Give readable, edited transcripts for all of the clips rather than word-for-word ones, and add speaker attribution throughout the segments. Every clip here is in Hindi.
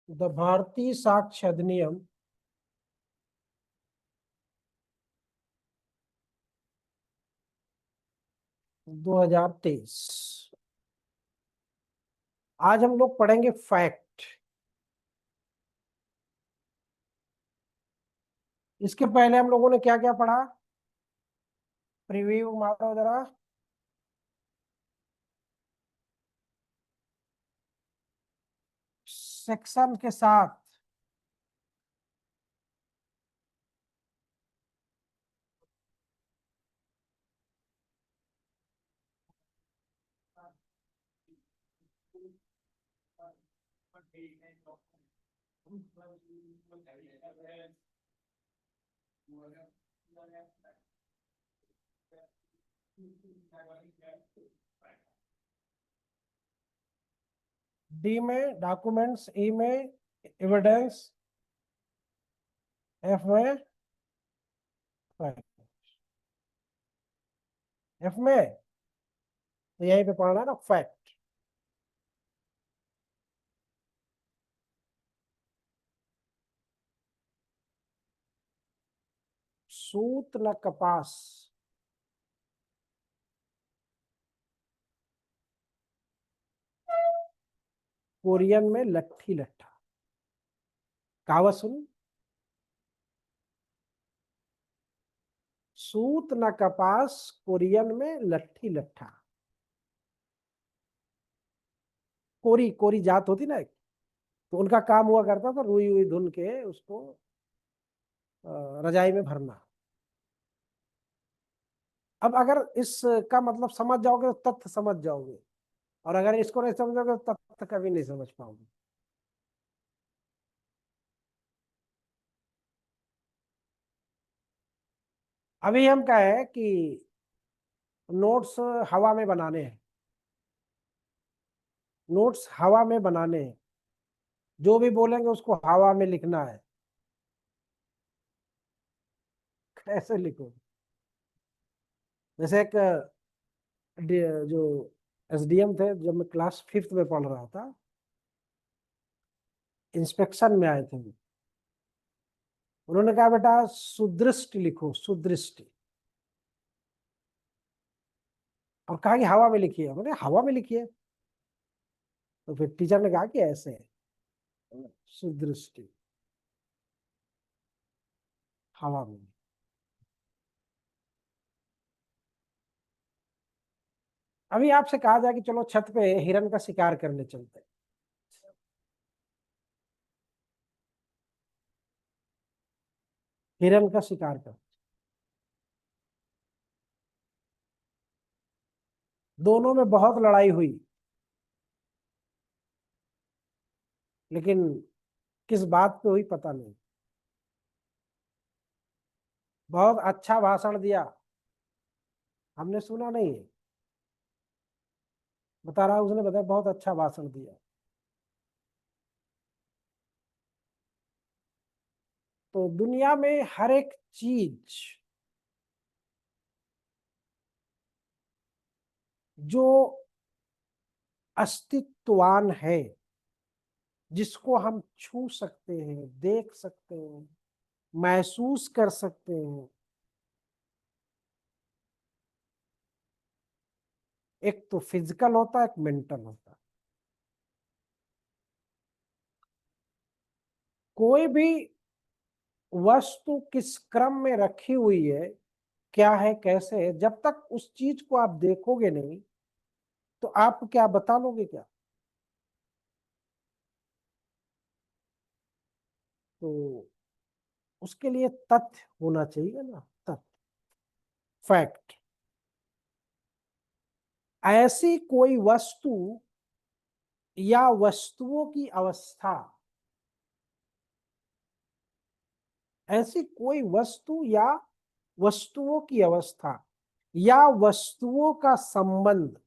Speaker 1: द भारतीय साक्ष्य अधिनियम 2023। आज हम लोग पढ़ेंगे फैक्ट। इसके पहले हम लोगों ने क्या क्या पढ़ा? प्रीव्यू मारो जरा। सेक्शन के साथ डी में डॉक्यूमेंट्स, ई में एविडेंस, एफ में फैक्ट। एफ में तो यहीं पे पढ़ना है ना, फैक्ट। सूत न कपास, कोरियन में लट्ठी लट्ठा। कहावत सुन। सूत न कपास, कोरियन में लट्ठी लट्ठा। कोरी कोरी जात होती ना, तो उनका काम हुआ करता था रुई हुई धुन के उसको रजाई में भरना। अब अगर इसका मतलब समझ जाओगे तो तथ्य समझ जाओगे, और अगर इसको नहीं समझोगे तो तथ्य कभी नहीं समझ पाओगे। अभी हम क्या है कि नोट्स हवा में बनाने हैं। नोट्स हवा में बनाने हैं, जो भी बोलेंगे उसको हवा में लिखना है। कैसे लिखो? जैसे एक जो एसडीएम थे, जब मैं क्लास 5th में पढ़ रहा था, इंस्पेक्शन में आए थे। उन्होंने कहा बेटा सुदृष्टि लिखो, सुदृष्टि। और कहा कि हवा में लिखिए। मैंने हवा में लिखिए। तो फिर टीचर ने कहा कि ऐसे है, सुदृष्टि हवा में। अभी आपसे कहा जाए कि चलो छत पे हिरन का शिकार करने चलते हैं, हिरन का शिकार कर। दोनों में बहुत लड़ाई हुई, लेकिन किस बात पे हुई पता नहीं। बहुत अच्छा भाषण दिया, हमने सुना नहीं है, बता रहा हूं, उसने बताया बहुत अच्छा भाषण दिया। तो दुनिया में हर एक चीज जो अस्तित्ववान है, जिसको हम छू सकते हैं, देख सकते हैं, महसूस कर सकते हैं, एक तो फिजिकल होता है, एक मेंटल होता है। कोई भी वस्तु किस क्रम में रखी हुई है, क्या है, कैसे है, जब तक उस चीज को आप देखोगे नहीं तो आप क्या बता लोगे क्या? तो उसके लिए तथ्य होना चाहिए ना, तथ्य, फैक्ट। ऐसी कोई वस्तु या वस्तुओं की अवस्था, ऐसी कोई वस्तु या वस्तुओं की अवस्था या वस्तुओं का संबंध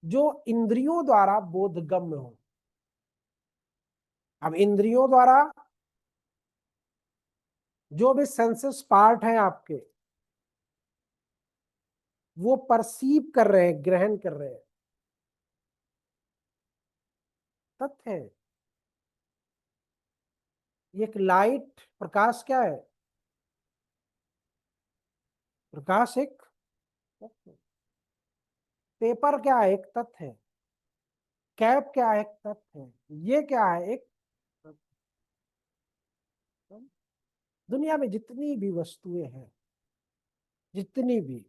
Speaker 1: जो इंद्रियों द्वारा बोधगम्य हो। अब इंद्रियों द्वारा जो भी सेंसेस पार्ट हैं आपके, वो परसीव कर रहे हैं, ग्रहण कर रहे हैं, तथ्य है। एक लाइट, प्रकाश क्या है? प्रकाश एक तथ्य है। पेपर क्या है? एक तथ्य है। कैप क्या है? एक तथ्य है। ये क्या है? एक तथ्य है। दुनिया में जितनी भी वस्तुएं हैं, जितनी भी,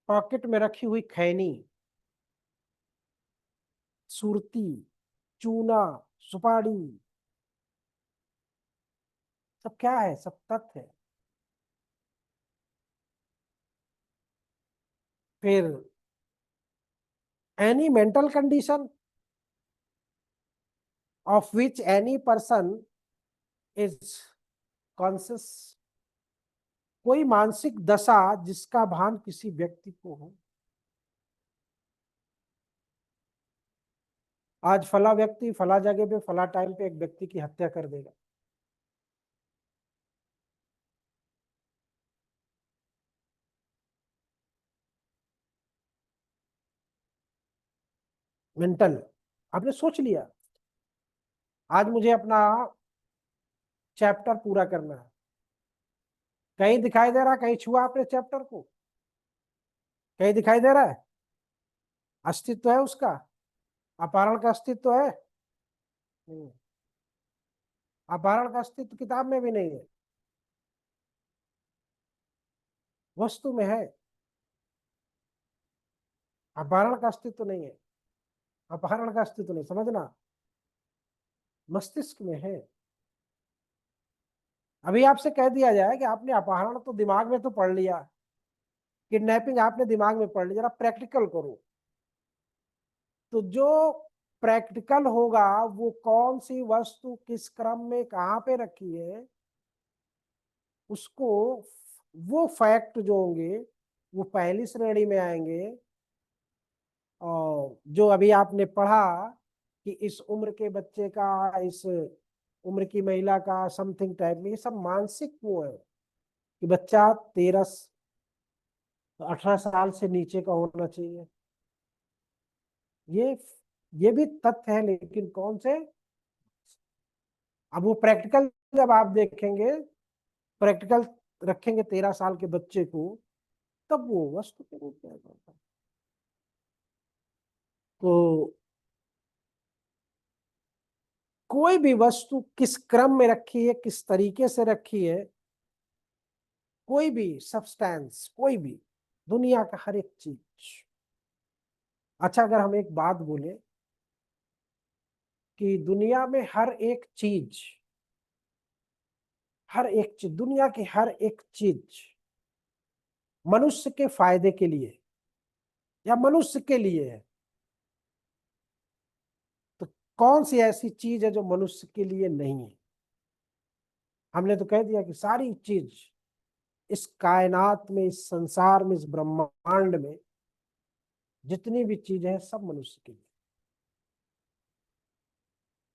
Speaker 1: पॉकेट में रखी हुई खैनी, सुरती, चूना, सुपारी, सब क्या है? सब तथ्य है। फिर any mental condition of which any person is conscious, कोई मानसिक दशा जिसका भान किसी व्यक्ति को हो। आज फला व्यक्ति फला जगह पे फला टाइम पे एक व्यक्ति की हत्या कर देगा। मेंटल, आपने सोच लिया आज मुझे अपना चैप्टर पूरा करना है, कहीं दिखाई दे रहा, कहीं छुआ आपने चैप्टर को? कहीं दिखाई दे रहा है? अस्तित्व है उसका? अपहरण का अस्तित्व है? नहीं। अपहरण का अस्तित्व किताब में भी नहीं है, वस्तु में है। अपहरण का अस्तित्व नहीं है, अपहरण का अस्तित्व नहीं, समझना, मस्तिष्क में है। अभी आपसे कह दिया जाए कि आपने अपहरण तो दिमाग में तो पढ़ लिया, किडनैपिंग आपने दिमाग में पढ़ लिया, जरा प्रैक्टिकल करो, तो जो प्रैक्टिकल होगा वो कौन सी वस्तु किस क्रम में कहाँ पे रखी है, उसको, वो फैक्ट जो होंगे वो पहली श्रेणी में आएंगे। और जो अभी आपने पढ़ा कि इस उम्र के बच्चे का, इस उम्र की महिला का समथिंग टाइप में, ये सब मानसिक वो है कि बच्चा 18 साल से नीचे का होना चाहिए। ये ये भी तथ्य है, लेकिन कौन से? अब वो प्रैक्टिकल जब आप देखेंगे, प्रैक्टिकल रखेंगे 13 साल के बच्चे को, तब वो वस्तु के रूप में आ जाता है। तो कोई भी वस्तु किस क्रम में रखी है, किस तरीके से रखी है, कोई भी सब्सटेंस, कोई भी, दुनिया का हर एक चीज। अच्छा, अगर हम एक बात बोले कि दुनिया में हर एक चीज, हर एक चीज, दुनिया की हर एक चीज मनुष्य के फायदे के लिए या मनुष्य के लिए है, तो कौन सी ऐसी चीज है जो मनुष्य के लिए नहीं है? हमने तो कह दिया कि सारी चीज इस कायनात में, इस संसार में, इस ब्रह्मांड में जितनी भी चीजें हैं सब मनुष्य के लिए।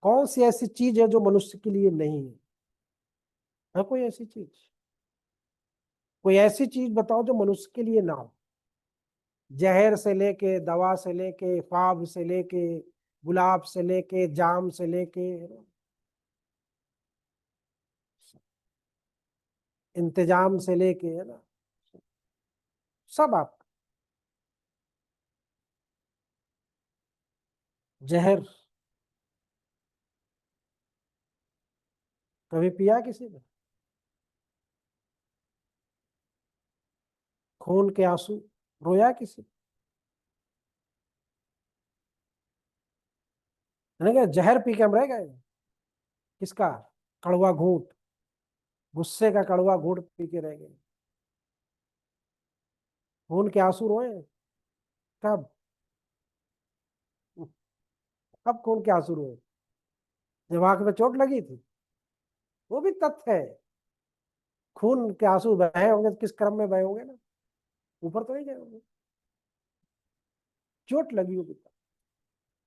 Speaker 1: कौन सी ऐसी चीज है जो मनुष्य के लिए नहीं है? है कोई ऐसी चीज? कोई ऐसी चीज बताओ जो मनुष्य के लिए ना हो। जहर से लेके, दवा से लेके, ख्वाब से लेके, गुलाब से लेके, जाम से लेके, इंतजाम से लेके, है ना, सब आप। जहर कभी पिया किसी ने? खून के आंसू रोया किसी ने? क्या जहर पी के हम रह गए? किसका? कड़वा घूंट, गुस्से का कड़वा घूंट पी के रह गए? खून के आंसू रोए? कब? कब खून के आंसू रोए? जब आंख में चोट लगी थी? वो भी तथ्य है। खून के आंसू बहे होंगे तो किस क्रम में बहे होंगे ना, ऊपर तो नहीं गए होंगे, चोट लगी होगी।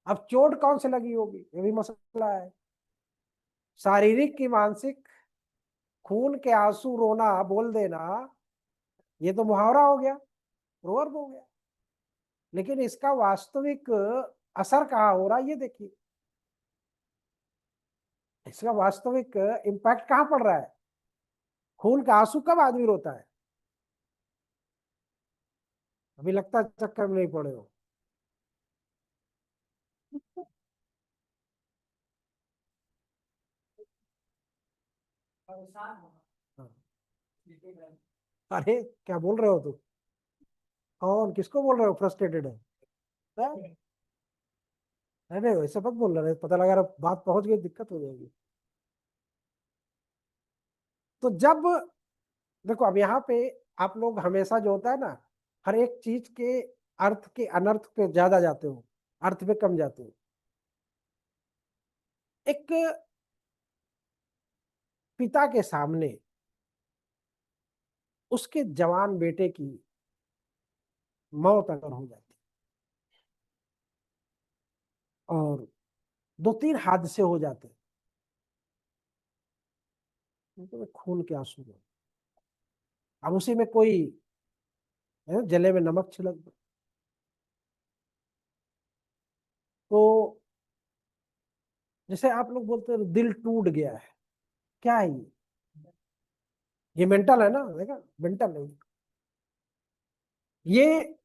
Speaker 1: अब चोट कौन से लगी होगी, ये भी मसला है। शारीरिक की मानसिक? खून के आंसू रोना, बोल देना, ये तो मुहावरा हो गया, प्रोवर्ब हो गया, लेकिन इसका वास्तविक असर कहाँ हो रहा है ये देखिए, इसका वास्तविक इम्पैक्ट कहाँ पड़ रहा है। खून का आंसू कब आदमी रोता है, अभी लगता है चक्कर में नहीं पड़े हो। हाँ। अरे क्या बोल रहे हो तुम, कौन किसको बोल रहे हो फ्रस्ट्रेटेड है? नहीं नहीं वैसे मत बोल रहे, पता लगा रहा बात पहुंच गई दिक्कत हो जाएगी। तो जब देखो अब यहाँ पे आप लोग हमेशा जो होता है ना, हर एक चीज के अर्थ के अनर्थ पे ज्यादा जाते हो, अर्थ पे कम जाते हो। एक पिता के सामने उसके जवान बेटे की मौत अगर हो जाती और दो तीन हादसे हो जाते तो खून के आंसू हो। अब उसी में कोई जले में नमक छिड़क दो तो जैसे आप लोग बोलते हो दिल टूट गया है, क्या है ये मेंटल है ना, देखा मेंटल नहीं। ये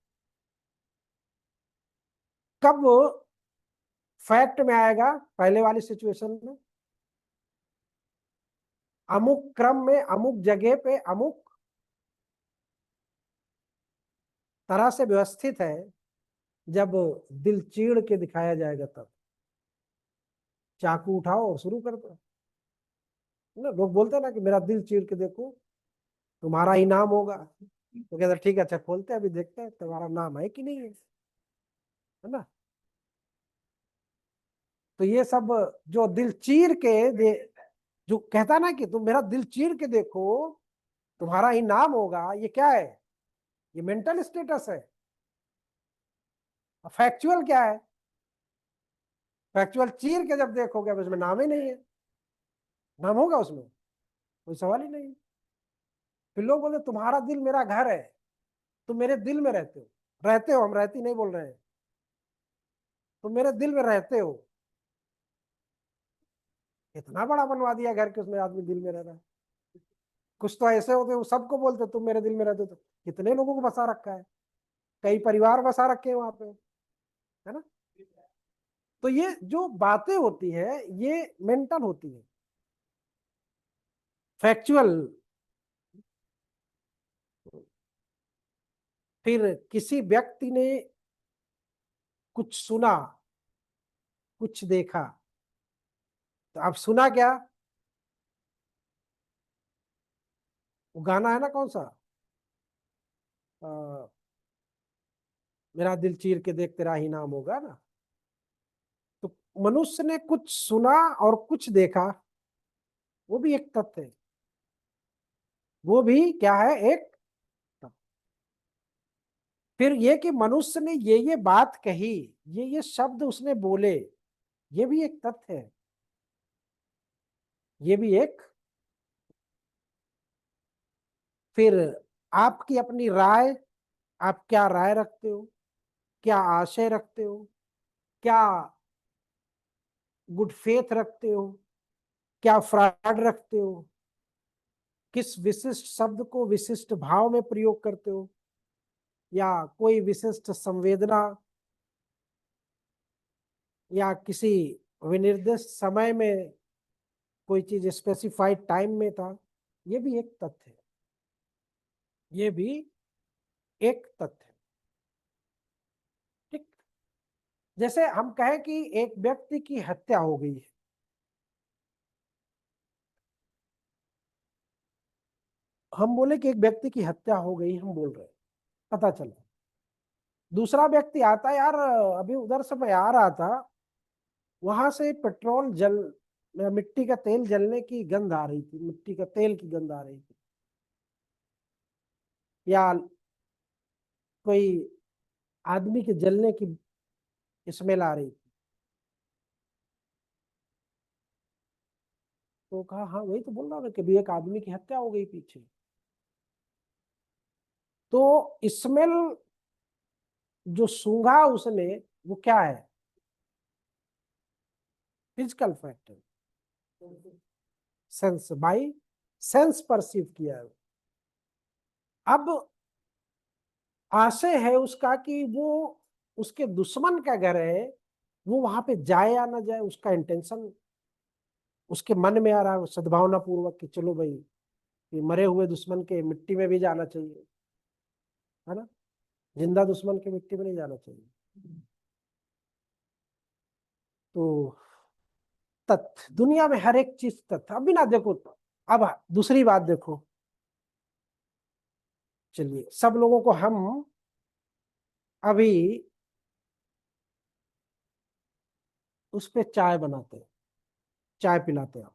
Speaker 1: कब फैक्ट में आएगा, पहले वाली सिचुएशन में अमुक क्रम में अमुक जगह पे अमुक तरह से व्यवस्थित है, जब दिल चीड़ के दिखाया जाएगा तब चाकू उठाओ और शुरू कर दो ना। लोग बोलते हैं ना कि मेरा दिल चीर के देखो तुम्हारा ही नाम होगा, तो कहते ठीक है अच्छा खोलते हैं अभी देखते हैं तुम्हारा नाम है कि नहीं है ना। तो ये सब जो दिल चीर के दे, जो कहता ना कि तुम मेरा दिल चीर के देखो तुम्हारा ही नाम होगा, ये क्या है, ये मेंटल स्टेटस है। फैक्चुअल क्या है, फैक्चुअल चीर के जब देखोगे अब उसमें नाम ही नहीं है, नाम होगा उसमें, कोई सवाल ही नहीं। फिर लोग बोलते तुम्हारा दिल मेरा घर है, तुम मेरे दिल में रहते हो, रहते हो, हम रहती नहीं बोल रहे हैं, तुम मेरे दिल में रहते हो। इतना बड़ा बनवा दिया घर के उसमें आदमी दिल में रह रहा है। कुछ तो ऐसे होते वो सबको बोलते तुम मेरे दिल में रहते हो, तो कितने लोगों को बसा रखा है, कई परिवार बसा रखे हैं वहां पे, है ना। तो ये जो बातें होती है ये मेंटल होती है, फैक्चुअल। फिर किसी व्यक्ति ने कुछ सुना, कुछ देखा, तो अब सुना क्या, वो गाना है ना कौन सा, आ, मेरा दिल चीर के देख तेरा ही नाम होगा ना। तो मनुष्य ने कुछ सुना और कुछ देखा, वो भी एक तथ्य है, वो भी क्या है एक तथ्य। फिर ये कि मनुष्य ने ये बात कही, ये शब्द उसने बोले, ये भी एक तथ्य है, ये भी एक। फिर आपकी अपनी राय, आप क्या राय रखते हो, क्या आशय रखते हो, क्या गुड फेथ रखते हो, क्या फ्रॉड रखते हो, किस विशिष्ट शब्द को विशिष्ट भाव में प्रयोग करते हो, या कोई विशिष्ट संवेदना, या किसी विनिर्दिष्ट समय में कोई चीज स्पेसिफाइड टाइम में था, ये भी एक तथ्य है, ये भी एक तथ्य है। ठीक, जैसे हम कहें कि एक व्यक्ति की हत्या हो गई है, हम बोले कि एक व्यक्ति की हत्या हो गई, हम बोल रहे हैं, पता चला, दूसरा व्यक्ति आता है, यार अभी उधर से मैं आ रहा था, वहां से पेट्रोल जल मिट्टी का तेल जलने की गंध आ रही थी, मिट्टी का तेल की गंध आ रही थी, या कोई आदमी के जलने की स्मेल आ रही थी। तो कहा हाँ वही तो बोल रहा हूँ कि अभी एक आदमी की हत्या हो गई पीछे। तो स्मेल जो सूंघा उसने, वो क्या है, फिजिकल फैक्ट है, सेंस, बाई सेंस परसीव किया है। अब आशय है उसका कि वो उसके दुश्मन का घर है, वो वहां पे जाए या ना जाए, उसका इंटेंशन उसके मन में आ रहा है सद्भावना पूर्वक कि चलो भाई, ये मरे हुए दुश्मन के मिट्टी में भी जाना चाहिए, है ना, जिंदा दुश्मन के मिट्टी में नहीं जाना चाहिए। तो तथ्य, दुनिया में हर एक चीज तथ्य। अभी ना देखो, अब दूसरी बात देखो, चलिए सब लोगों को हम अभी उस पे चाय बनाते हैं, चाय पिलाते हैं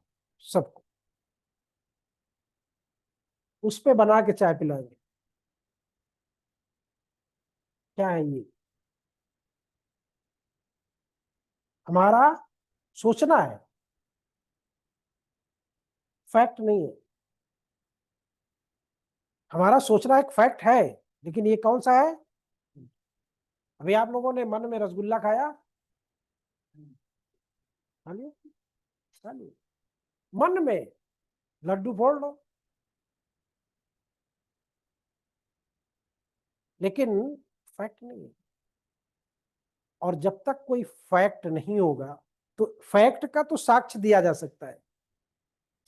Speaker 1: सबको, उस पे बना के चाय पिलाएंगे। क्या है ये? हमारा सोचना है, फैक्ट नहीं है। हमारा सोचना एक फैक्ट है, लेकिन ये कौन सा है? अभी आप लोगों ने मन में रसगुल्ला खाया, खा लिया, खा लिया, मन में लड्डू फोड़ लो, लेकिन फैक्ट नहीं है। और जब तक कोई फैक्ट नहीं होगा, तो फैक्ट का तो साक्ष्य दिया जा सकता है,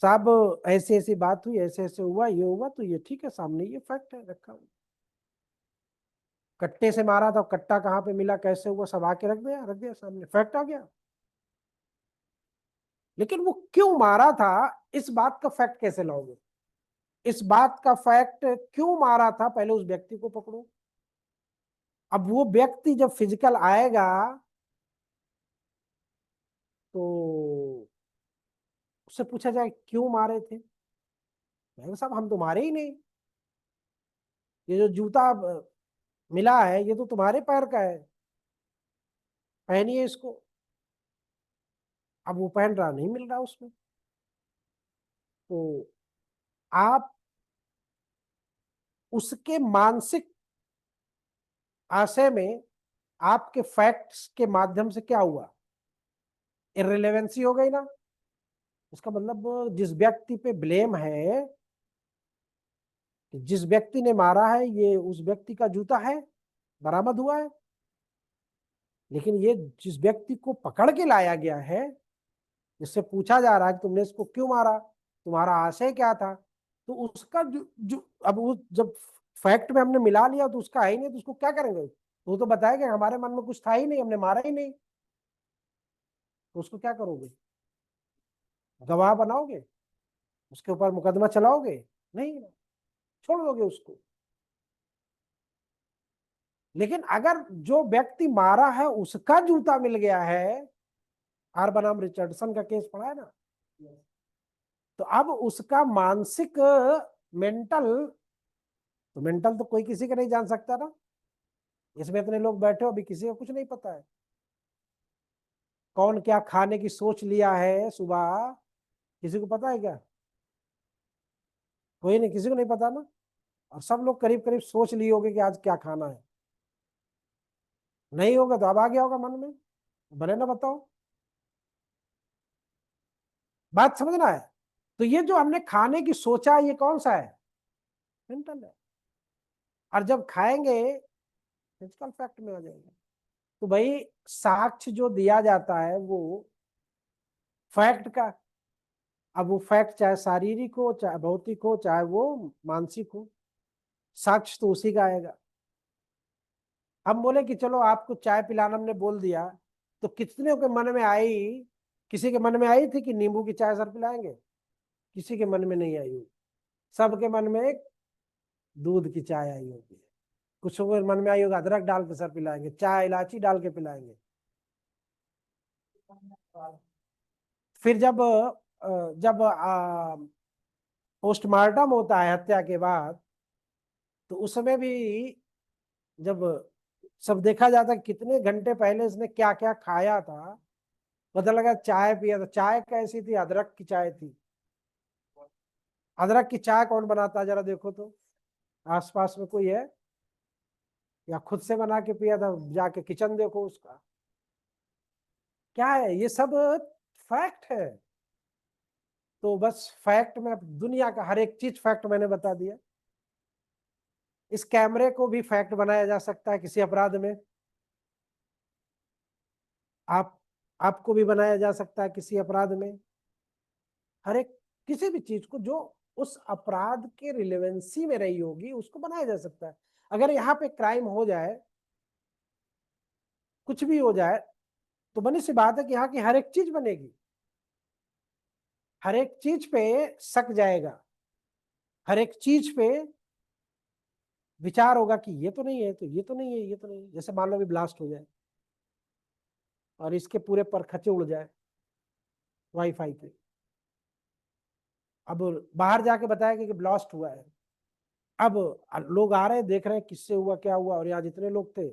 Speaker 1: साहब ऐसे ऐसी बात हुई, ऐसे ऐसे हुआ, ये हुआ, तो ये ठीक है, सामने ये फैक्ट है रखा हुआ। कट्टे से मारा था, कट्टा कहाँ पे मिला, कैसे हुआ, सब आके रख दिया सामने, फैक्ट आ गया। लेकिन वो क्यों मारा था, इस बात का फैक्ट कैसे लाओगे? इस बात का फैक्ट, क्यों मारा था, पहले उस व्यक्ति को पकड़ो। अब वो व्यक्ति जब फिजिकल आएगा, तो उससे पूछा जाए क्यों मारे थे, कहेगा साहब हम तो मारे ही नहीं, ये जो जूता मिला है ये तो तुम्हारे पैर का है, पहनिए इसको। अब वो पहन रहा, नहीं मिल रहा उसमें, तो आप उसके मानसिक आशय में आपके फैक्ट्स के माध्यम से क्या हुआ, इररिलेवेंसी हो गई ना। उसका मतलब जिस व्यक्ति पे ब्लेम है, जिस व्यक्ति ने मारा है, ये उस व्यक्ति का जूता है, बरामद हुआ है। लेकिन ये जिस व्यक्ति को पकड़ के लाया गया है, जिससे पूछा जा रहा है कि तुमने इसको क्यों मारा, तुम्हारा आशय क्या था, तो उसका जो अब वो जब फैक्ट में हमने मिला लिया तो उसका है ही नहीं, तो उसको क्या करेंगे? तो वो तो बताएगा हमारे मन में कुछ था ही नहीं, हमने मारा ही नहीं, तो उसको क्या करोगे? गवाह बनाओगे? उसके ऊपर मुकदमा चलाओगे? नहीं, छोड़ दोगे उसको। लेकिन अगर जो व्यक्ति मारा है उसका जूता मिल गया है, आर बनाम रिचर्डसन का केस पढ़ा है ना, तो अब उसका मानसिक, मेंटल, तो मेंटल तो कोई किसी का नहीं जान सकता ना। इसमें इतने लोग बैठे हो, अभी किसी को कुछ नहीं पता है कौन क्या खाने की सोच लिया है सुबह, किसी को पता है क्या? कोई नहीं, किसी को नहीं पता ना। और सब लोग करीब करीब सोच लिए होगे कि आज क्या खाना है, नहीं होगा तो अब आ गया होगा मन में, भले ना बताओ। बात समझना है। तो ये जो हमने खाने की सोचा, ये कौन सा है? मेंटल है। और जब खाएंगे, फिजिकल फैक्ट में आ जाएंगे। तो भाई साक्ष्य जो दिया जाता है वो फैक्ट का, अब वो फैक्ट चाहे शारीरिक हो, चाहे भौतिक हो, चाहे वो मानसिक हो, साक्ष्य तो उसी का आएगा। हम बोले कि चलो आपको चाय पिलाना हमने बोल दिया, तो कितने के मन में आई, किसी के मन में आई थी कि नींबू की चाय सर पिलाएंगे? किसी के मन में नहीं आई होगी। सबके मन में एक दूध की चाय आई होगी, कुछ के मन में आई होगा अदरक डाल के सर पिलाएंगे, चाय इलायची डाल के पिलाएंगे। फिर जब पोस्टमार्टम होता है हत्या के बाद, तो उसमें भी जब सब देखा जाता है कितने घंटे पहले इसने क्या क्या खाया था, पता लगा चाय पिया था। चाय कैसी थी? अदरक की चाय थी। अदरक की चाय कौन बनाता है जरा देखो तो, आसपास में कोई है? या खुद से बना के पिया था? जाके किचन देखो उसका। क्या है ये सब? फैक्ट है। तो बस फैक्ट में दुनिया का हर एक चीज फैक्ट मैंने बता दिया। इस कैमरे को भी फैक्ट बनाया जा सकता है किसी अपराध में। आप आपको भी बनाया जा सकता है किसी अपराध में। हर एक किसी भी चीज को जो उस अपराध के रिलेवेंसी में रही होगी उसको बनाया जा सकता है। अगर यहाँ पे क्राइम हो जाए, कुछ भी हो जाए, तो बनी सी बात है कि यहाँ की हर एक चीज बनेगी, हर एक चीज पे शक जाएगा, हर एक चीज पे विचार होगा कि ये तो नहीं है, तो ये तो नहीं है, ये तो नहीं है। जैसे मान लो भी ब्लास्ट हो जाए और इसके पूरे परखचे उड़ जाए वाईफाई पे, अब बाहर जाके बताया कि ब्लास्ट हुआ है। अब लोग आ रहे हैं, देख रहे हैं किससे हुआ, क्या हुआ, और यहाँ जितने लोग थे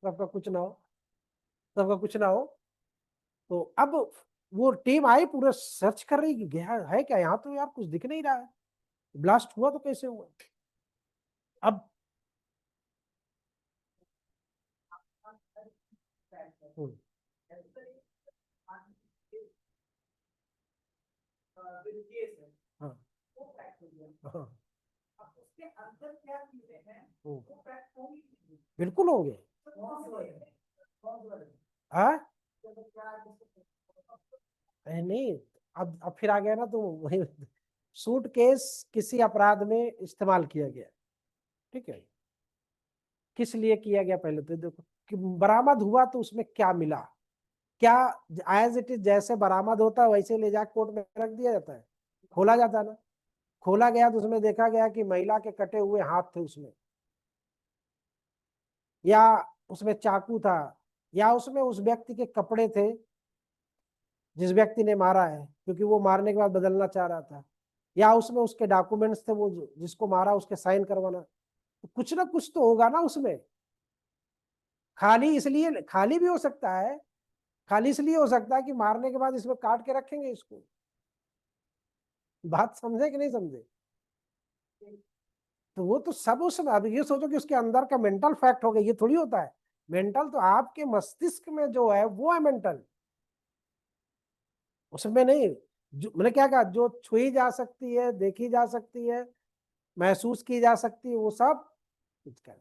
Speaker 1: सबका कुछ ना हो, सबका कुछ ना हो। तो अब वो टीम आई, पूरा सर्च कर रही कि गया है क्या, यहाँ तो यार कुछ दिख नहीं रहा है, ब्लास्ट हुआ तो कैसे हुआ। अब हम्म, हाँ हाँ बिल्कुल होंगे। हाँ नहीं, अब फिर आ गया ना, तो वही सूटकेस किसी अपराध में इस्तेमाल किया गया, ठीक है। किस लिए किया गया पहले तो देखो, कि बरामद हुआ तो उसमें क्या मिला, क्या एज इट इज जैसे बरामद होता है वैसे ले जाकर कोर्ट में रख दिया जाता है, खोला जाता है ना। खोला गया तो उसमें देखा गया कि महिला के कटे हुए हाथ थे उसमें, या उसमें चाकू था, या उसमें उस व्यक्ति के कपड़े थे जिस व्यक्ति ने मारा है, क्योंकि वो मारने के बाद बदलना चाह रहा था, या उसमें उसके डॉक्यूमेंट्स थे, वो जिसको मारा उसके साइन करवाना। तो कुछ ना कुछ तो होगा ना उसमें। खाली इसलिए, खाली भी हो सकता है, खाली इसलिए हो सकता है कि मारने के बाद इसमें काट के रखेंगे इसको। बात समझे कि नहीं समझे। तो वो तो सब उसमें, अब ये सोचो कि उसके अंदर का मेंटल फैक्ट हो गया, ये थोड़ी होता है। मेंटल तो आपके मस्तिष्क में जो है वो है मेंटल, उसमें नहीं। जो मैंने क्या कहा, जो छुई जा सकती है, देखी जा सकती है, महसूस की जा सकती है, वो सब फिजिकल,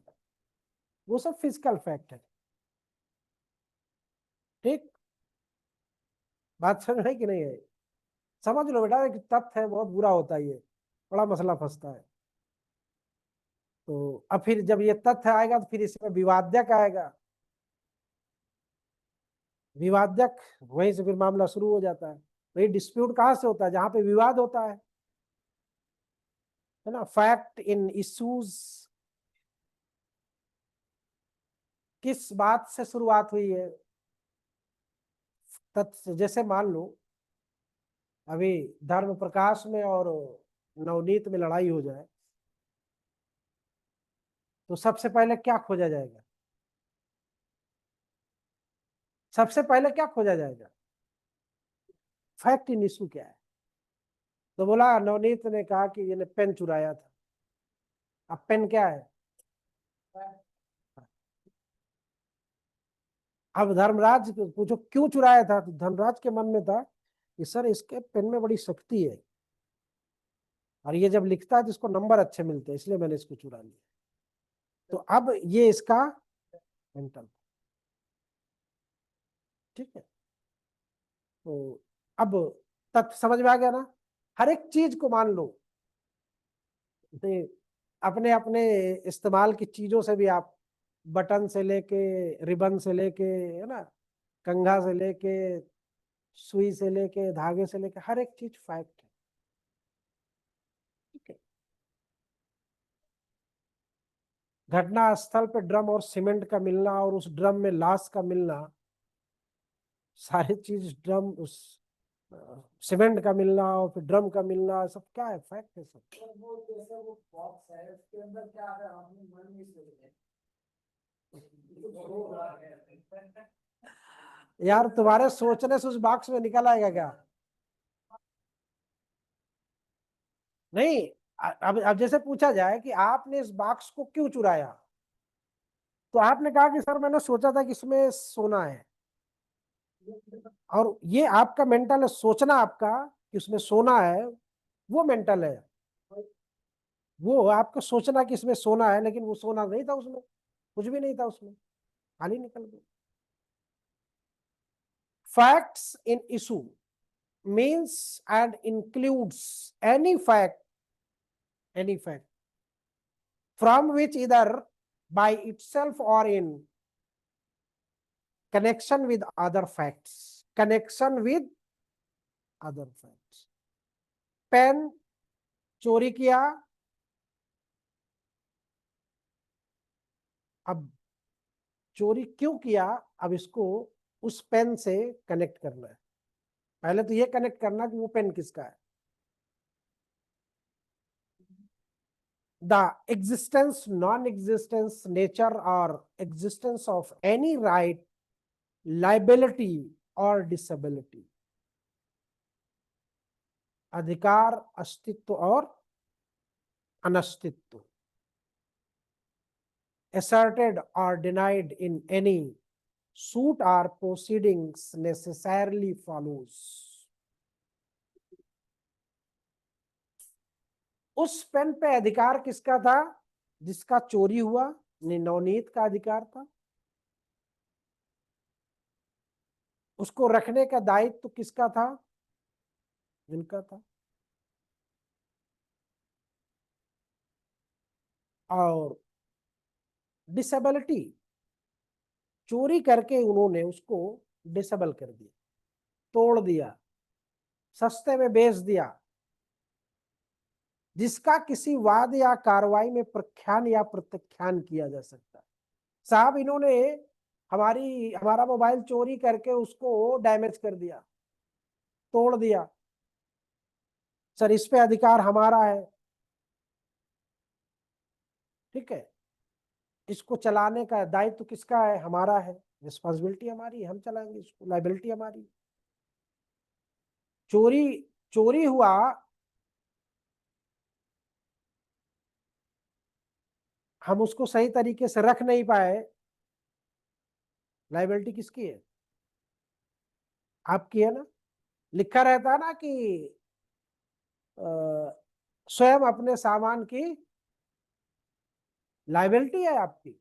Speaker 1: वो सब फिजिकल फैक्ट है। ठीक, बात समझ है कि नहीं है। समझ लो बेटा कि तथ्य है, बहुत बुरा होता है ये, बड़ा मसला फंसता है। तो अब फिर जब ये तथ्य आएगा तो फिर इसमें विवाद्यक आएगा। विवादक, वहीं से फिर मामला शुरू हो जाता है। वही डिस्प्यूट कहाँ से होता है, जहां पे विवाद होता है ना। फैक्ट इन इश्यूज, किस बात से शुरुआत हुई है, तथ्य। जैसे मान लो अभी धर्म प्रकाश में और नवनीत में लड़ाई हो जाए, तो सबसे पहले क्या खोजा जाएगा, सबसे पहले क्या खोजा जाएगा, फैक्ट इन इशू क्या है। तो बोला, नवनीत ने कहा कि ये पेन चुराया था। अब पेन क्या है, अब धर्मराज को पूछो क्यों चुराया था, तो धर्मराज के मन में था कि सर इसके पेन में बड़ी शक्ति है, और ये जब लिखता है तो इसको नंबर अच्छे मिलते हैं, इसलिए मैंने इसको चुरा लिया। तो अब ये इसका मेंटल, ठीक है। तो अब तथ्य समझ में आ गया ना। हर एक चीज को मान लो, नहीं, अपने अपने इस्तेमाल की चीजों से भी आप, बटन से लेके, रिबन से लेके, है ना, कंघा से लेके, सुई से लेके, धागे से लेके, हर एक चीज फैक्ट है, ठीक है। घटना स्थल पे ड्रम और सीमेंट का मिलना और उस ड्रम में लाश का मिलना, सारी चीज, ड्रम उस सीमेंट का मिलना और फिर ड्रम का मिलना, सब क्या है, फैक्ट है सब। वो जैसे वो बॉक्स है उसके अंदर क्या है, आपने मन में सोच लिया। यार तुम्हारे सोचने से उस बॉक्स में निकल आएगा क्या। नहीं, अब जैसे पूछा जाए कि आपने इस बॉक्स को क्यों चुराया, तो आपने कहा कि सर मैंने सोचा था कि इसमें सोना है, और ये आपका मेंटल है, सोचना आपका कि उसमें सोना है, वो मेंटल है। वो आपका सोचना कि इसमें सोना है, लेकिन वो सोना नहीं था उसमें, कुछ भी नहीं था उसमें, खाली निकल गया। Facts in issue means and includes any fact from which either by itself or in connection with other facts, pen चोरी किया, अब चोरी क्यों किया, अब इसको उस पेन से कनेक्ट करना है। पहले तो ये कनेक्ट करना कि वो पेन किसका है। The existence, non-existence, nature or existence of any right, liability or disability, अधिकार, अस्तित्व और अनस्तित्व, asserted or denied in any suit or proceedings necessarily follows। उस पेन पे अधिकार किसका था, जिसका चोरी हुआ, नवनीत का अधिकार था। उसको रखने का दायित्व किसका था, इनका था। और डिसेबिलिटी, चोरी करके उन्होंने उसको डिसेबल कर दिया, तोड़ दिया, सस्ते में बेच दिया, जिसका किसी वाद या कार्रवाई में प्रख्यान या प्रत्याख्यान किया जा सकता है। साहब इन्होंने हमारा मोबाइल चोरी करके उसको डैमेज कर दिया, तोड़ दिया, सर इस पे अधिकार हमारा है, ठीक है, इसको चलाने का दायित्व किसका है, हमारा है, रिस्पॉन्सिबिलिटी हमारी, हम चलाएंगे इसको, लाइबिलिटी हमारी। चोरी चोरी हुआ, हम उसको सही तरीके से रख नहीं पाए, लाइबिलिटी किसकी है, आपकी है ना। लिखा रहता है ना कि स्वयं अपने सामान की लाइबिलिटी है आपकी,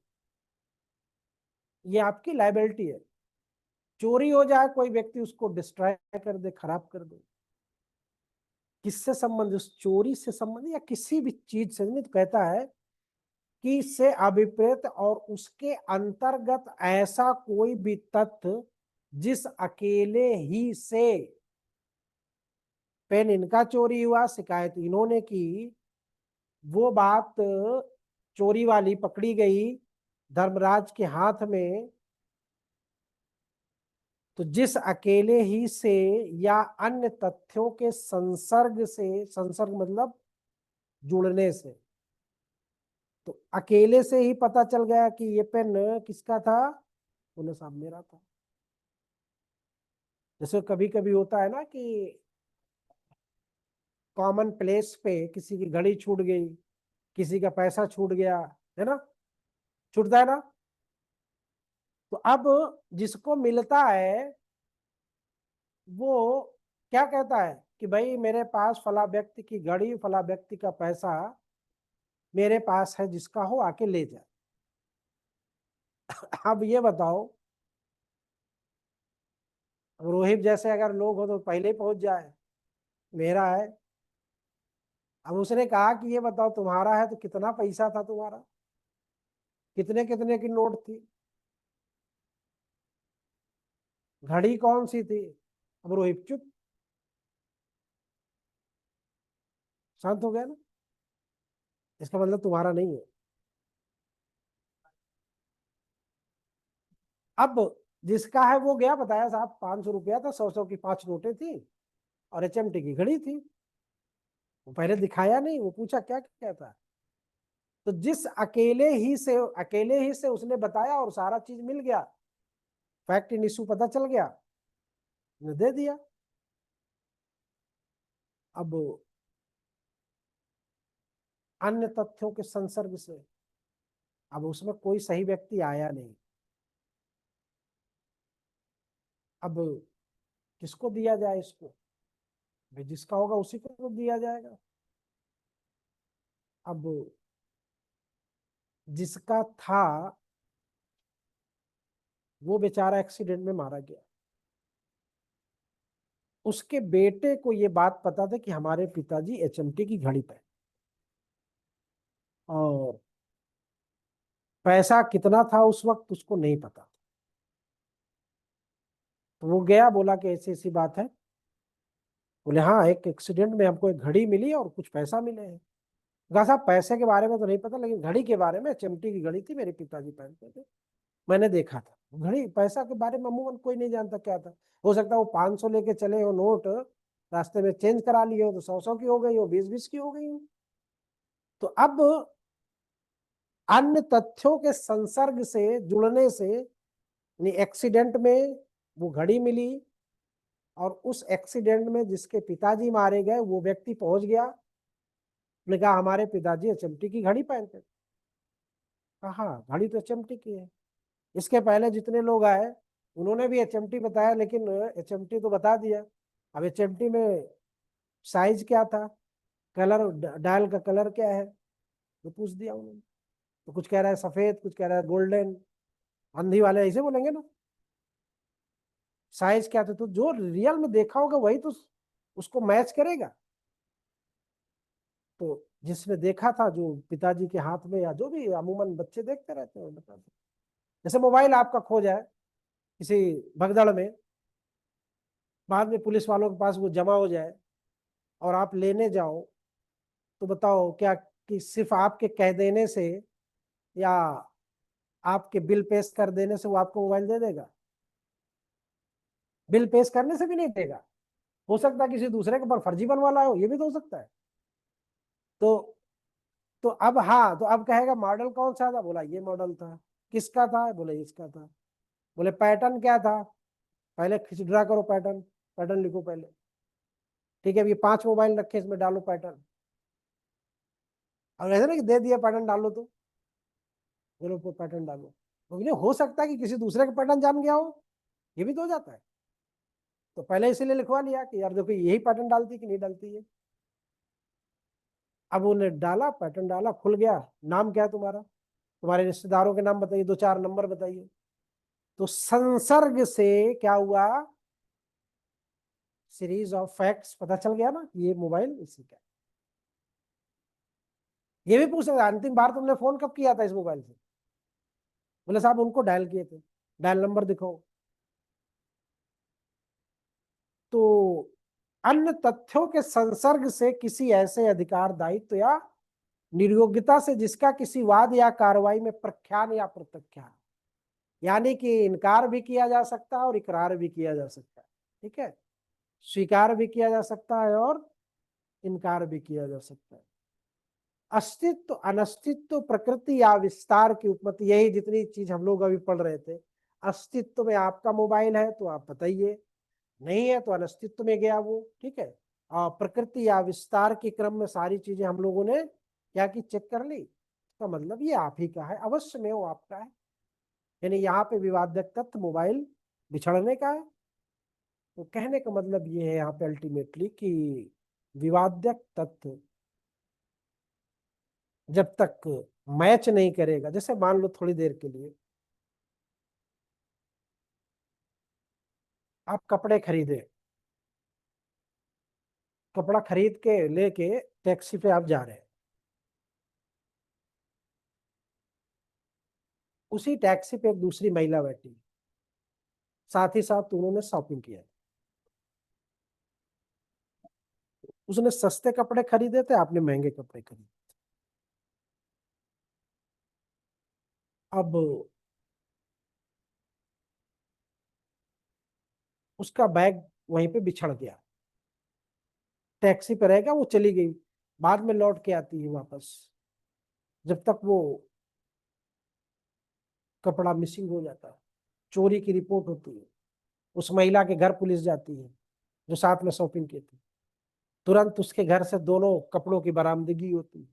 Speaker 1: ये आपकी लाइबिलिटी है। चोरी हो जाए, कोई व्यक्ति उसको डिस्ट्रॉय कर दे, खराब कर दे, किससे संबंध, उस चोरी से संबंध या किसी भी चीज से नहीं, तो कहता है कि इससे अभिप्रेत और उसके अंतर्गत ऐसा कोई भी तथ्य जिस अकेले ही से, पेन इनका चोरी हुआ, शिकायत इन्होंने की, वो बात चोरी वाली पकड़ी गई धर्मराज के हाथ में, तो जिस अकेले ही से या अन्य तथ्यों के संसर्ग से, संसर्ग मतलब जुड़ने से, तो अकेले से ही पता चल गया कि ये पेन किसका था, बोले साहब मेरा था। जैसे कभी कभी होता है ना कि कॉमन प्लेस पे किसी की घड़ी छूट गई, किसी का पैसा छूट गया, है ना, छूटता है ना। तो अब जिसको मिलता है वो क्या कहता है कि भाई मेरे पास फला व्यक्ति की घड़ी, फला व्यक्ति का पैसा मेरे पास है, जिसका हो आके ले जाए। अब ये बताओ, रोहित जैसे अगर लोग हो तो पहले ही पहुंच जाए, मेरा है। अब उसने कहा कि ये बताओ तुम्हारा है तो कितना पैसा था तुम्हारा, कितने कितने की नोट थी, घड़ी कौन सी थी। अब रोहित चुप, शांत हो गया ना, इसका मतलब तुम्हारा नहीं है। अब जिसका है वो गया, बताया साहब 500 रुपया था, 100 100 की 5 नोटें थी और HMT की घड़ी थी। वो पहले दिखाया नहीं, वो पूछा क्या क्या था। तो जिस अकेले ही से उसने बताया और सारा चीज मिल गया, फैक्ट इन इशू पता चल गया, ने दे दिया। अब अन्य तथ्यों के संसर्ग से, अब उसमें कोई सही व्यक्ति आया नहीं। अब किसको दिया जाए इसको? भाई जिसका होगा उसी को तो दिया जाएगा। अब जिसका था वो बेचारा एक्सीडेंट में मारा गया। उसके बेटे को ये बात पता था कि हमारे पिताजी एचएमटी की घड़ी पे, और पैसा कितना था उस वक्त उसको नहीं पता। तो वो गया, बोला कि ऐसी ऐसी बात है। बोले हाँ, एक एक्सीडेंट में हमको एक घड़ी मिली और कुछ पैसा मिले हैं। कहा साहब पैसे के बारे में तो नहीं पता, लेकिन घड़ी के बारे में, एचएमटी की घड़ी थी, मेरे पिताजी पहनते थे, मैंने देखा था। घड़ी, पैसा के बारे में अमूमन कोई नहीं जानता क्या था। हो सकता है वो 500 लेके चले हो नोट, रास्ते में चेंज करा लिए हो तो 100 की हो गई हो, 20 की हो गई हो। तो अब अन्य तथ्यों के संसर्ग से जुड़ने से, यानी एक्सीडेंट में वो घड़ी मिली, और उस एक्सीडेंट में जिसके पिताजी मारे गए वो व्यक्ति पहुंच गया, ने कहा हमारे पिताजी एचएमटी की घड़ी पहनते थे। कहा हाँ, घड़ी तो एचएमटी की है। इसके पहले जितने लोग आए उन्होंने भी एचएमटी बताया, लेकिन एचएमटी तो बता दिया। अब एचएमटी में साइज क्या था, कलर, डायल का कलर क्या है, तो पूछ दिया उन्होंने। तो कुछ कह रहा है सफेद, कुछ कह रहा है गोल्डन। अंधी वाले ऐसे बोलेंगे ना। साइज क्या था, तो जो रियल में देखा होगा वही तो उसको मैच करेगा। तो जिसने देखा था, जो पिताजी के हाथ में, या जो भी अमूमन बच्चे देखते रहते हैं बताते, जैसे मोबाइल आपका खो जाए किसी भगदड़ में, बाद में पुलिस वालों के पास वो जमा हो जाए और आप लेने जाओ, तो बताओ क्या कि सिर्फ आपके कह देने से या आपके बिल पेश कर देने से वो आपको मोबाइल दे देगा? बिल पेश करने से भी नहीं देगा। हो सकता है किसी दूसरे के ऊपर फर्जी बनवा लाओ, ये भी तो हो सकता है। तो तो अब हाँ, तो अब कहेगा मॉडल कौन सा था, बोला ये मॉडल था। किसका था, बोले इसका था। बोले पैटर्न क्या था, पहले खिंच ड्रा करो पैटर्न, पैटर्न लिखो पहले। ठीक है, अब ये 5 मोबाइल रखे, इसमें डालो पैटर्न। और ऐसा ना कि दे दिया पैटर्न डालो, तो बोलो पैटर्न डालो। तो हो सकता है कि किसी दूसरे का पैटर्न जान गया हो, ये भी तो हो जाता है। तो पहले इसीलिए लिखवा लिया कि यार देखो यही पैटर्न डालती कि नहीं डालती है। अब उन्हें डाला, पैटर्न डाला, खुल गया। नाम क्या है तुम्हारा, तुम्हारे रिश्तेदारों के नाम बताइए, 2-4 नंबर बताइए। तो संसर्ग से क्या हुआ, सीरीज ऑफ फैक्ट्स पता चल गया ना, ये मोबाइल इसी का। ये भी पूछ सकता, अंतिम बार तुमने फोन कब किया था इस मोबाइल से? बोले साहब उनको डायल किए थे। डायल नंबर दिखाओ। तो अन्य तथ्यों के संसर्ग से किसी ऐसे अधिकार, दायित्व या निर्योग्यता से जिसका किसी वाद या कार्रवाई में प्रख्यान या प्रत्याख्यान, यानी कि इनकार भी किया जा सकता है और इकरार भी किया जा सकता है। ठीक है, स्वीकार भी किया जा सकता है और इनकार भी किया जा सकता है। अस्तित्व, अनस्तित्व, प्रकृति या विस्तार की उपपत्ति, यही जितनी चीज हम लोग अभी पढ़ रहे थे। अस्तित्व में आपका मोबाइल है तो आप बताइए, नहीं है तो अनस्तित्व में गया वो। ठीक है, और प्रकृति या विस्तार के क्रम में सारी चीजें हम लोगों ने क्या की, चेक कर ली। इसका मतलब ये आप ही का है, अवश्य में वो आपका है। यानी यहाँ पे विवादक तत्व मोबाइल बिछड़ने का है। तो कहने का मतलब ये है यहाँ पे अल्टीमेटली कि विवादक तत्व जब तक मैच नहीं करेगा, जैसे मान लो थोड़ी देर के लिए आप कपड़े खरीदे, कपड़ा खरीद के लेके टैक्सी पे आप जा रहे हैं, उसी टैक्सी पे एक दूसरी महिला बैठी, साथ ही साथ उन्होंने शॉपिंग किया। उसने सस्ते कपड़े खरीदे थे, आपने महंगे कपड़े खरीदे। अब उसका बैग वहीं पे बिछड़ गया, टैक्सी पे रहेगा, वो चली गई, बाद में लौट के आती है वापस। जब तक वो कपड़ा मिसिंग हो जाता है, चोरी की रिपोर्ट होती है, उस महिला के घर पुलिस जाती है जो साथ में शॉपिंग की थी। तुरंत उसके घर से दोनों कपड़ों की बरामदगी होती है।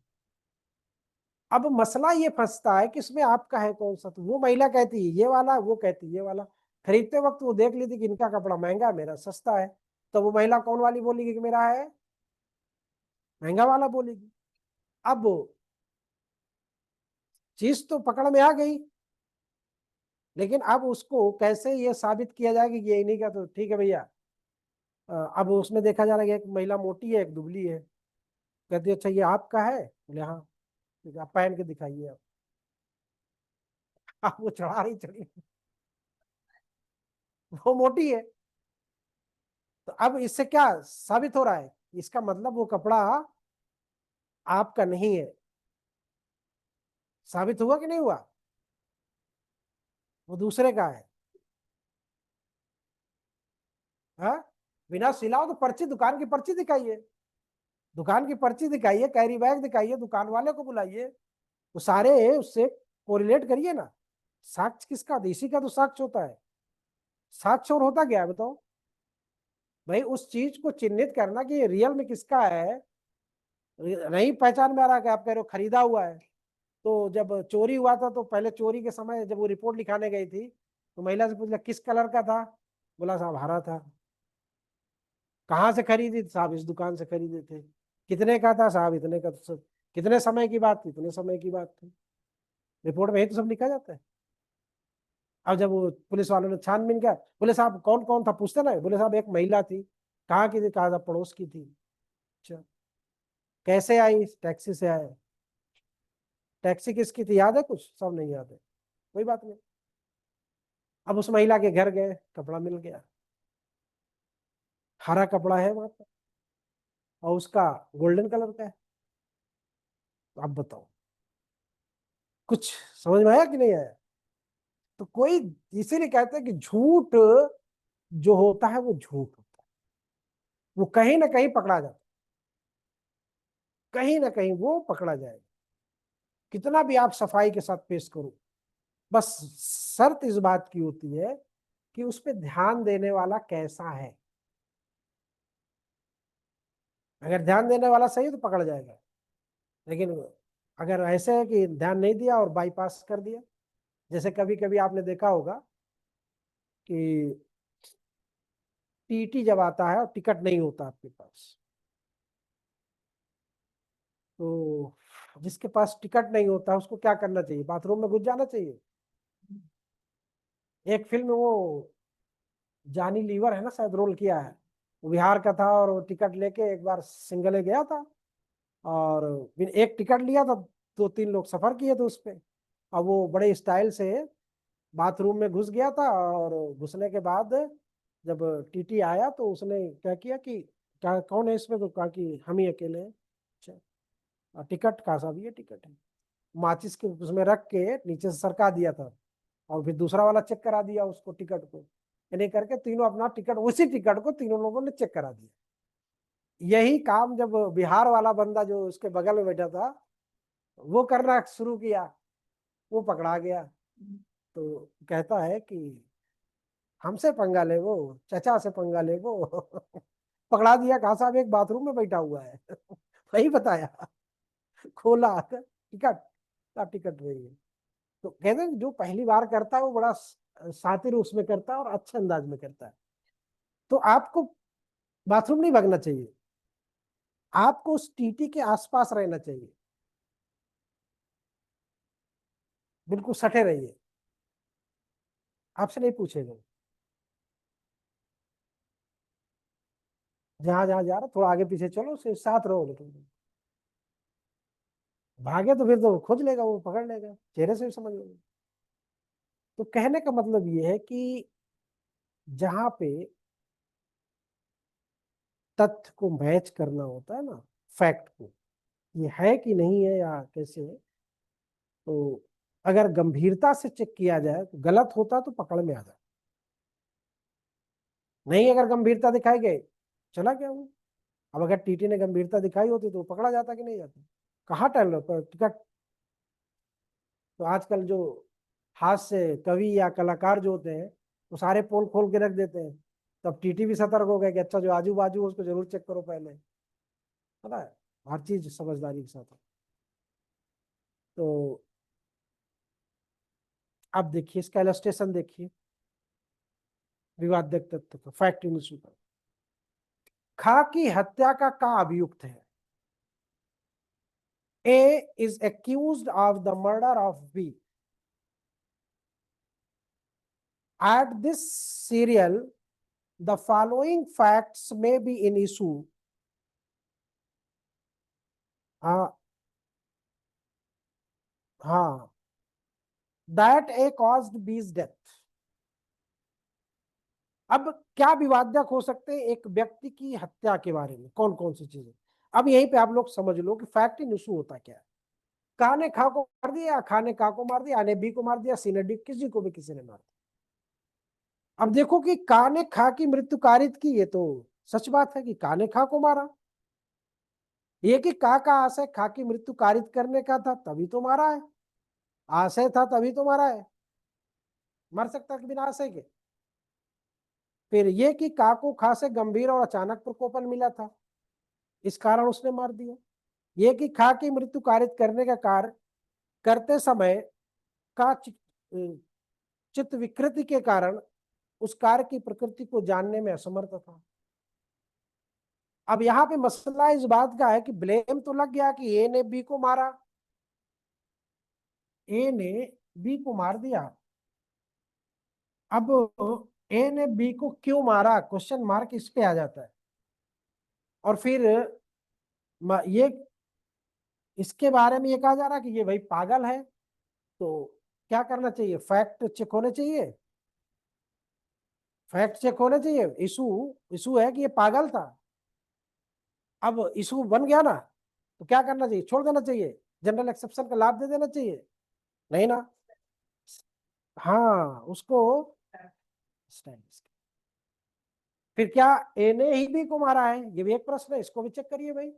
Speaker 1: अब मसला ये फंसता है कि इसमें आपका है कौन सा, तो वो महिला कहती है ये वाला, वो कहती है ये वाला। खरीदते वक्त वो देख लेती कि इनका कपड़ा महंगा है, मेरा सस्ता है, तो वो महिला कौन वाली बोलेगी कि मेरा है महंगा वाला बोलेगी। अब चीज तो पकड़ में आ गई, लेकिन अब उसको कैसे ये साबित किया जाए कि ये इन्हीं का, तो ठीक है भैया। अब उसमें देखा जा रहा है कि एक महिला मोटी है, एक दुबली है। कहती है अच्छा ये आपका है, बोले हाँ, ठीक है आप पहन के दिखाइए। अब वो चढ़ा रही चढ़ी, वो मोटी है। तो अब इससे क्या साबित हो रहा है, इसका मतलब वो कपड़ा आपका नहीं है। साबित हुआ कि नहीं हुआ, वो दूसरे का है। हाँ, बिना सिलाओ तो पर्ची, दुकान की पर्ची दिखाइए, दुकान की पर्ची दिखाइए, कैरी बैग दिखाइए, दुकान वाले को बुलाइए, तो सारे उससे कोरिलेट करिए ना। साक्ष्य किसका, इसी का तो साक्ष्य होता है। साक्ष्य और होता क्या है बताओ भाई, उस चीज को चिन्हित करना कि ये रियल में किसका है। नहीं पहचान में आ रहा कि आप कह रहे हो खरीदा हुआ है। तो जब चोरी हुआ था तो पहले चोरी के समय जब वो रिपोर्ट लिखाने गई थी, तो महिला से पूछा किस कलर का था, बोला साहब हरा था। कहाँ से खरीदी, साहब इस दुकान से खरीदे थे। कितने का था, साहब इतने का। तो सब कितने समय की बात थी, इतने समय की बात थी। रिपोर्ट में ही तो सब लिखा जाता है। अब जब वो पुलिस वालों ने छानबीन किया, बोले साहब कौन कौन था, पूछते ना, बोले साहब एक महिला थी। कहाँ की थी, कहा था पड़ोस की थी। अच्छा, कैसे आई, टैक्सी से आए। टैक्सी किसकी थी याद है कुछ, सब नहीं याद है, कोई बात नहीं। अब उस महिला के घर गए, कपड़ा मिल गया, हरा कपड़ा है वहां पर, और उसका गोल्डन कलर का है। तो अब बताओ, कुछ समझ में आया कि नहीं आया। तो कोई, इसीलिए कहते हैं कि झूठ जो होता है वो झूठ होता है, वो कहीं ना कहीं पकड़ा जाता है, कहीं ना कहीं वो पकड़ा जाएगा, कितना भी आप सफाई के साथ पेश करो। बस शर्त इस बात की होती है कि उस पर ध्यान देने वाला कैसा है। अगर ध्यान देने वाला सही है तो पकड़ जाएगा, लेकिन अगर ऐसे है कि ध्यान नहीं दिया और बाईपास कर दिया, जैसे कभी कभी आपने देखा होगा कि टीटी जब आता है और टिकट नहीं होता आपके पास, तो जिसके पास टिकट नहीं होता उसको क्या करना चाहिए, बाथरूम में घुस जाना चाहिए। एक फिल्म में वो जानी लीवर है ना, शायद रोल किया है, वो बिहार का था और वो टिकट लेके एक बार सिंगले गया था, और फिर एक टिकट लिया था, दो तीन लोग सफर किए थे उस पे। अब वो बड़े स्टाइल से बाथरूम में घुस गया था, और घुसने के बाद जब टीटी आया तो उसने क्या किया कि क्या कौन है इसमें, तो कहा कि हम ही अकेले हैं। अच्छा, और टिकट कहा साहब ये टिकट है, माचिस के उसमें रख के नीचे से सरका दिया था, और फिर दूसरा वाला चेक करा दिया उसको टिकट को, यानी करके तीनों अपना टिकट, उसी टिकट को तीनों लोगों ने चेक करा दिया। यही काम जब बिहार वाला बंदा जो उसके बगल में बैठा था वो करना शुरू किया, वो पकड़ा गया। तो कहता है कि हमसे पंगा ले वो, चचा से पंगा ले वो। पकड़ा दिया, कहा साहब एक बाथरूम में बैठा हुआ है। वही बताया, खोला टिकट, टिकट वही है। तो कहते हैं जो पहली बार करता है वो बड़ा शातिर उसमें करता है और अच्छे अंदाज में करता है। तो आपको बाथरूम नहीं भागना चाहिए, आपको उस टीटी के आसपास रहना चाहिए, बिल्कुल सटे रहिए, आपसे नहीं पूछेगा। जहां जहां जा रहा थोड़ा आगे पीछे चलो, सिर्फ साथ रहो, लेकिन भागे तो फिर तो खोज लेगा, वो पकड़ लेगा, चेहरे से भी समझ लेगा। तो कहने का मतलब ये है कि जहां पे तथ्य को मैच करना होता है ना, फैक्ट को, ये है कि नहीं है या कैसे है, तो अगर गंभीरता से चेक किया जाए तो गलत होता तो पकड़ में आ जाए। नहीं, अगर गंभीरता दिखाई गई, चला गया वो। अब अगर टीटी ने गंभीरता दिखाई होती तो वो पकड़ा जाता कि नहीं जाता। कहाँ टहल रहे हो, टिकट। तो आजकल जो हास्य कवि या कलाकार जो होते हैं, वो सारे पोल खोल के रख देते हैं। तब टीटी भी सतर्क हो गए कि अच्छा जो आजू बाजू उसको जरूर चेक करो पहले। पता है, हर चीज समझदारी के साथ। तो अब देखिए इसका इलस्ट्रेशन देखिए विवादक तथ्य का, फैक्ट इन इशू का। खा की हत्या का अभियुक्त है? A is accused of the murder of B. At this serial the following facts may be in issue. हाँ हाँ, that A caused B's death. अब क्या विवादक हो सकते हैं एक व्यक्ति की हत्या के बारे में? कौन कौन सी चीजें? अब यहीं पे आप लोग समझ लो कि फैक्ट इन इशू होता क्या है। का ने खा को मार दिया, खा ने का को मार दिया, आ ने बी को मार दिया, सी ने डी, किसी को भी किसी ने मार दिया। अब देखो कि का ने खा की मृत्यु कारित की, ये तो सच बात है कि का ने खा को मारा। ये कि का आशय खा की मृत्यु कारित करने का था तभी तो मारा है, आशय था तभी तो मारा है, मर सकता कि बिना आशय के? फिर ये कि का को खा से गंभीर और अचानक प्रकोपन मिला था, इस कारण उसने मार दिया। ये कि खा की मृत्यु कारित करने का कार्य करते समय का चित्त विकृति के कारण उस कार्य की प्रकृति को जानने में असमर्थ था। अब यहाँ पे मसला इस बात का है कि ब्लेम तो लग गया कि ए ने बी को मारा, ए ने बी को मार दिया। अब ए ने बी को क्यों मारा, क्वेश्चन मार्क इस पे आ जाता है। और फिर ये इसके बारे में ये कहा जा रहा है कि ये भाई पागल है। तो क्या करना चाहिए? फैक्ट चेक होने चाहिए, फैक्ट चेक होने चाहिए। इशू इशू है कि ये पागल था। अब इशू बन गया ना, तो क्या करना चाहिए? छोड़ देना चाहिए, जनरल एक्सेप्शन का लाभ दे देना चाहिए? नहीं ना। हाँ उसको फिर क्या ए ने ही बी को मारा है? ये भी एक प्रश्न है, इसको भी चेक करिए भाई।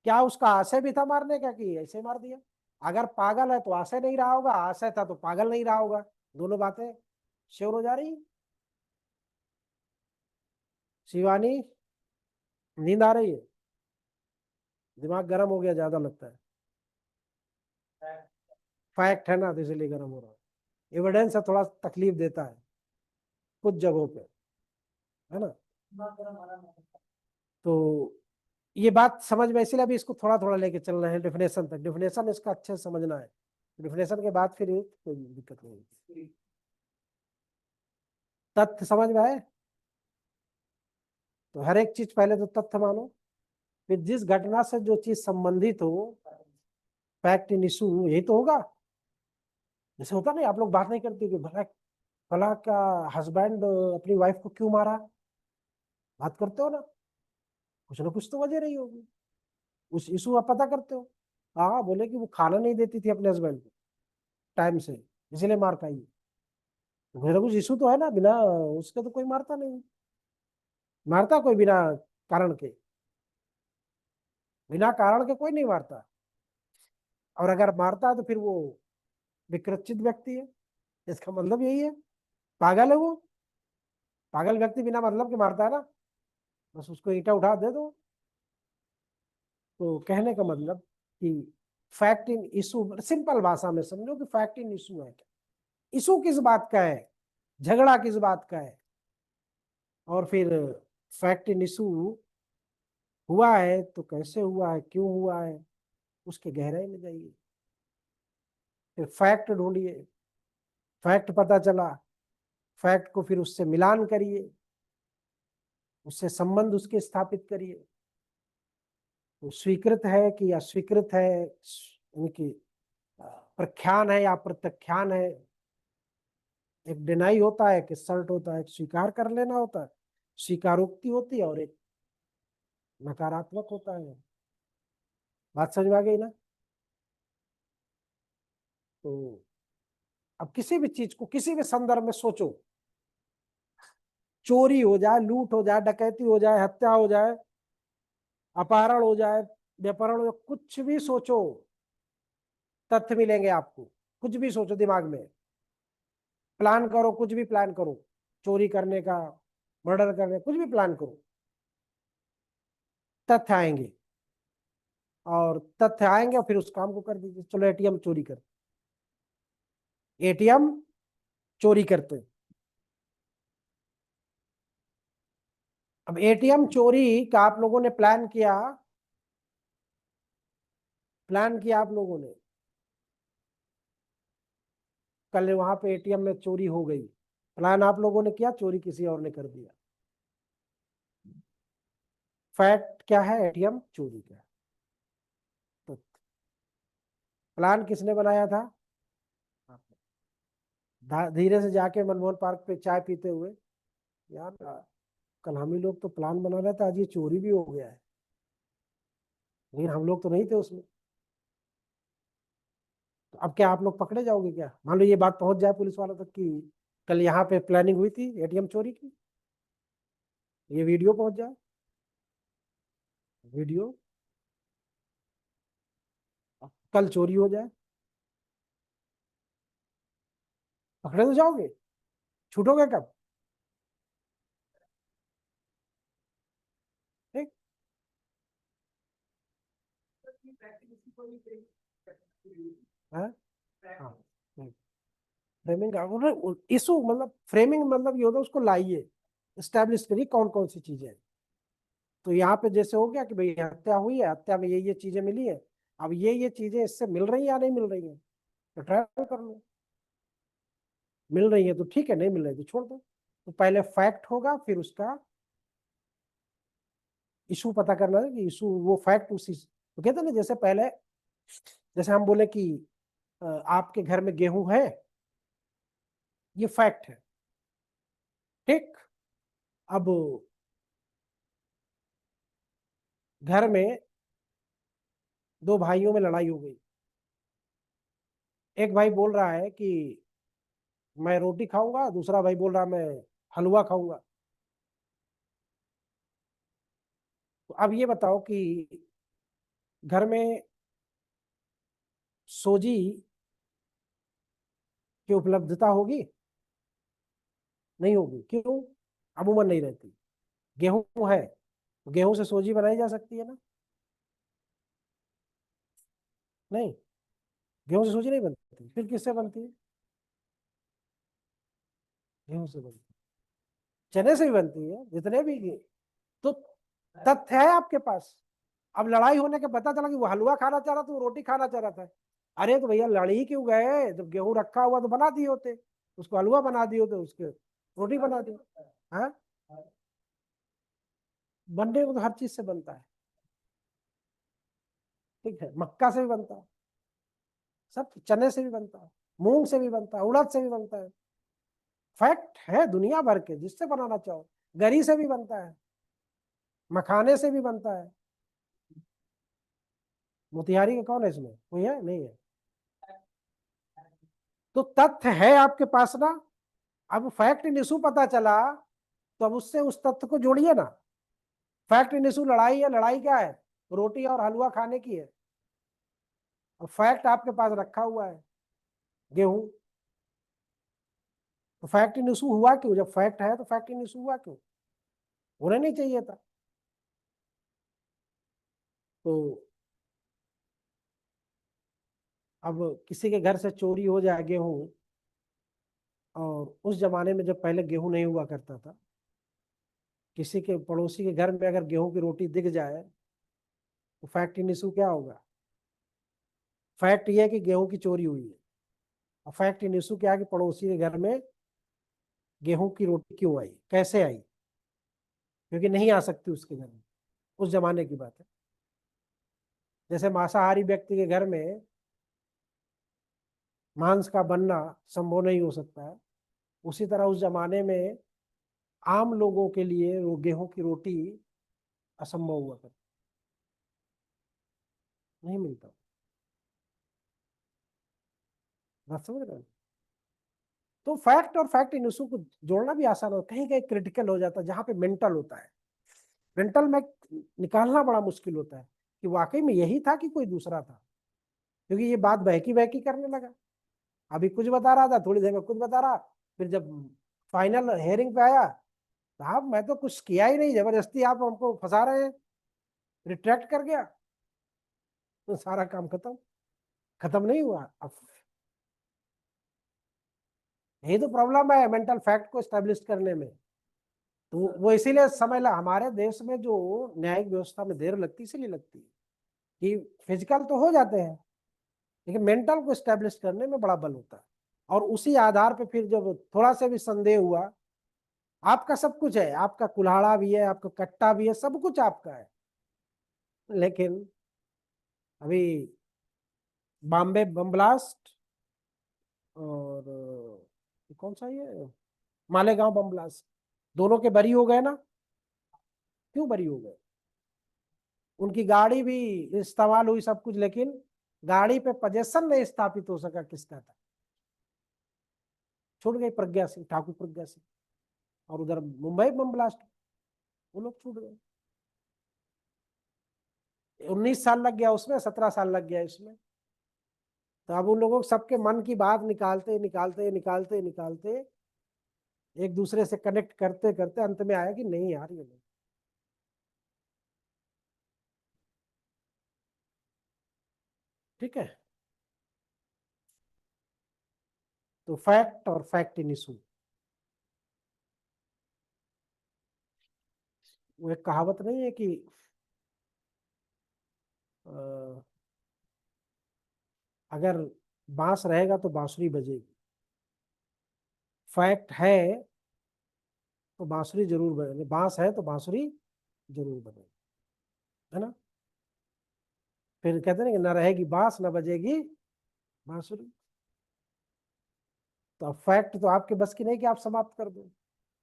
Speaker 1: क्या उसका आशय भी था मारने का कि ऐसे मार दिया? अगर पागल है तो आशय नहीं रहा होगा, आशय था तो पागल नहीं रहा होगा। दोनों बातें श्योर हो जा रही। शिवानी नींद आ रही है? दिमाग गर्म हो गया ज्यादा लगता है। फैक्ट है ना, तो इसलिए गर्म हो रहा है। एविडेंस है, थोड़ा तकलीफ देता है कुछ जगहों पे, है ना। तो ये बात समझ में, इसीलिए अभी इसको थोड़ा थोड़ा लेके चल रहे हैं डेफिनेशन तक। डेफिनेशन इसका अच्छे से समझना है, डेफिनेशन के बाद फिर कोई दिक्कत नहीं होगी। तथ्य समझ में आए? तो हर एक चीज पहले तो तथ्य मानो, फिर जिस घटना से जो चीज संबंधित हो, फैक्ट इन इशू, यही तो होगा। जैसे होता नहीं, आप लोग बात नहीं करते कि भला फला का हस्बैंड अपनी वाइफ को क्यों मारा, बात करते हो ना? कुछ ना कुछ तो वजह रही होगी, उस इशू आप पता करते हो। हाँ बोले कि वो खाना नहीं देती थी अपने हस्बैंड को टाइम से, इसीलिए मार खाई। तो कुछ ना कुछ इशू तो है ना, बिना उसके तो कोई मारता नहीं, मारता कोई बिना कारण के? बिना कारण के कोई नहीं मारता। और अगर मारता है तो फिर वो विकृत व्यक्ति है, इसका मतलब यही है, पागल है वो। पागल व्यक्ति बिना मतलब के मारता है ना, बस उसको ईंटा उठा दे दो। तो कहने का मतलब कि फैक्ट इन इशू, सिंपल भाषा में समझो कि फैक्ट इन इशू है क्या, इशू किस बात का है, झगड़ा किस बात का है। और फिर फैक्ट इन इशू हुआ है तो कैसे हुआ है, क्यों हुआ है, उसके गहराई में जाइए, फिर फैक्ट ढूंढिए, फैक्ट पता चला, फैक्ट को फिर उससे मिलान करिए, उससे संबंध उसके स्थापित करिए। तो स्वीकृत है कि अस्वीकृत है, उनकी प्रख्यान है या प्रत्याख्यान है। एक डिनाई होता है, एक असर्ट होता है, एक स्वीकार कर लेना होता है, स्वीकारोक्ति होती है, और एक नकारात्मक होता है। बात समझ में आ गई ना? तो अब किसी भी चीज को किसी भी संदर्भ में सोचो, चोरी हो जाए, लूट हो जाए, डकैती हो जाए, हत्या हो जाए, अपहरण हो जाए, व्यापारण हो जाए, कुछ भी सोचो, तथ्य मिलेंगे आपको। कुछ भी सोचो दिमाग में, प्लान करो, कुछ भी प्लान करो, चोरी करने का, मर्डर करने, कुछ भी प्लान करो, तथ्य आएंगे। और तथ्य आएंगे और फिर उस काम को कर दीजिए। चलो एटीएम चोरी कर, एटीएम चोरी करते हैं। अब एटीएम चोरी का आप लोगों ने प्लान किया आप लोगों ने, कल वहां पे एटीएम में चोरी हो गई, प्लान आप लोगों ने किया, चोरी किसी और ने कर दिया। फैक्ट क्या है? एटीएम चोरी का। तो प्लान किसने बनाया था? धीरे से जाके मनमोहन पार्क पे चाय पीते हुए, यार कल हम ही लोग तो प्लान बना रहे थे, आज ये चोरी भी हो गया है, लेकिन हम लोग तो नहीं थे उसमें। तो अब क्या आप लोग पकड़े जाओगे क्या? मान लो ये बात पहुंच जाए पुलिस वालों तक कि कल यहाँ पे प्लानिंग हुई थी एटीएम चोरी की, ये वीडियो पहुंच जाए, वीडियो, कल चोरी हो जाए, पकड़े तो जाओगे, छूटोगे कब? ठीक। हाँ हाँ, फ्रेमिंग इशू मतलब फ्रेमिंग मतलब ये होता है उसको लाइए, स्टैब्लिश करिए कौन कौन सी चीजें हैं। तो यहाँ पे जैसे हो गया कि भाई हत्या हुई है, हत्या में ये चीजें मिली है, अब ये चीजें इससे मिल रही है या नहीं मिल रही है, तो ट्रायल कर लो। मिल रही है तो ठीक है, नहीं मिल रही तो छोड़ दो। तो पहले फैक्ट होगा, फिर उसका इशू पता करना है कि इशू वो फैक्ट उसी तो कहते हैं ना, जैसे पहले जैसे हम बोले कि आपके घर में गेहूं है, ये फैक्ट है, ठीक। अब घर में दो भाइयों में लड़ाई हो गई, एक भाई बोल रहा है कि मैं रोटी खाऊंगा, दूसरा भाई बोल रहा मैं हलवा खाऊंगा। तो अब ये बताओ कि घर में सोजी की उपलब्धता होगी? नहीं होगी, क्यों? अमूमन नहीं रहती। गेहूं है, गेहूं से सोजी बनाई जा सकती है ना? नहीं, गेहूं से सोजी नहीं बनती, फिर किससे बनती है? गेहूं से बनती है, चने से भी बनती है, जितने भी तो तथ्य है आपके पास। अब लड़ाई होने के पता चला कि वो हलवा खाना चाह रहा था, वो रोटी खाना चाह रहा था। अरे तो भैया लड़ ही क्यों गए? जब गेहूं रखा हुआ तो बना दिए होते, उसको हलवा बना दिए होते, उसके रोटी बना दी। हाँ, बनने को तो हर चीज से बनता है, ठीक है, मक्का से भी बनता है, सब चने से भी बनता है, मूंग से भी बनता है, उड़द से भी बनता है। फैक्ट है दुनिया भर के, जिससे बनाना चाहो। गरी से भी बनता है, मखाने से भी बनता है। मोतिहारी का कौन है इसमें? कोई है? नहीं है। तो तथ्य है आपके पास ना। अब फैक्ट इन इशू पता चला, तो अब उससे उस तथ्य को जोड़िए ना। फैक्ट इन इशू लड़ाई है, लड़ाई क्या है? रोटी और हलवा खाने की है। और फैक्ट आपके पास रखा हुआ है, गेहूं। तो फैक्ट इन इशू हुआ क्यों? जब फैक्ट है तो फैक्ट इन इशू हुआ क्यों? होना नहीं चाहिए था। तो अब किसी के घर से चोरी हो जाए गेहूं, और उस जमाने में जब पहले गेहूं नहीं हुआ करता था, किसी के पड़ोसी के घर में अगर गेहूं की रोटी दिख जाए, तो फैक्ट इन इशू क्या होगा? फैक्ट ये है कि गेहूं की चोरी हुई है। और फैक्ट इन इशू क्या है कि पड़ोसी के घर में गेहूं की रोटी क्यों आई, कैसे आई? क्योंकि नहीं आ सकती उसके घर में, उस जमाने की बात है। जैसे मांसाहारी व्यक्ति के घर में मांस का बनना संभव नहीं हो सकता है, उसी तरह उस जमाने में आम लोगों के लिए वो गेहूं की रोटी असंभव हुआ करती, नहीं मिलता। बात समझ रहे हैं? तो फैक्ट और फैक्ट इन इशू को जोड़ना भी आसान हो, कहीं कहीं क्रिटिकल हो जाता है, जहां पे मेंटल होता है। मेंटल में निकालना बड़ा मुश्किल होता है कि वाकई में यही था कि कोई दूसरा था, क्योंकि ये बात बहकी बहकी करने लगा। अभी कुछ बता रहा था, थोड़ी देर में कुछ बता रहा, फिर जब फाइनल हेयरिंग पे आया, साहब मैं तो कुछ किया ही नहीं, जबरदस्ती आप हमको फंसा रहे हैं, रिट्रैक्ट कर गया। तो सारा काम खत्म। खत्म नहीं हुआ अब। यही तो प्रॉब्लम है मेंटल फैक्ट को स्टैब्लिश करने में। तो वो इसीलिए समय हमारे देश में जो न्यायिक व्यवस्था में देर लगती इसीलिए लगती है कि फिजिकल तो हो जाते हैं लेकिन मेंटल को स्टैब्लिश करने में बड़ा बल होता है। और उसी आधार पे फिर जब थोड़ा सा भी संदेह हुआ, आपका सब कुछ है, आपका कुल्हाड़ा भी है, आपका कट्टा भी है, सब कुछ आपका है, लेकिन अभी बॉम्बे बम ब्लास्ट और कौन सा ये मालेगांव बम ब्लास्ट, दोनों के बरी हो गए ना। क्यों बरी हो गए? उनकी गाड़ी भी इस्तेमाल हुई सब कुछ, लेकिन गाड़ी पे पोजेशन नहीं स्थापित हो सका किसका था, छूट गई प्रज्ञा सिंह, ठाकुर प्रज्ञा सिंह। और उधर मुंबई बम ब्लास्ट, वो लोग छूट गए। 19 साल लग गया उसमें, 17 साल लग गया इसमें। तो अब उन लोगों को सबके मन की बात निकालते निकालते निकालते निकालते एक दूसरे से कनेक्ट करते करते अंत में आया कि नहीं यार ये नहीं। ठीक है, तो फैक्ट और फैक्ट इन इशू, वो एक कहावत नहीं है कि अगर बांस रहेगा तो बांसुरी बजेगी, फैक्ट है तो बांसुरी जरूर बजेगी, बांस है तो बांसुरी जरूर बजेगी, है ना। फिर कहते हैं ना कि न रहेगी बांस न बजेगी बांसुरी। तो अब फैक्ट तो आपके बस की नहीं कि आप समाप्त कर दो।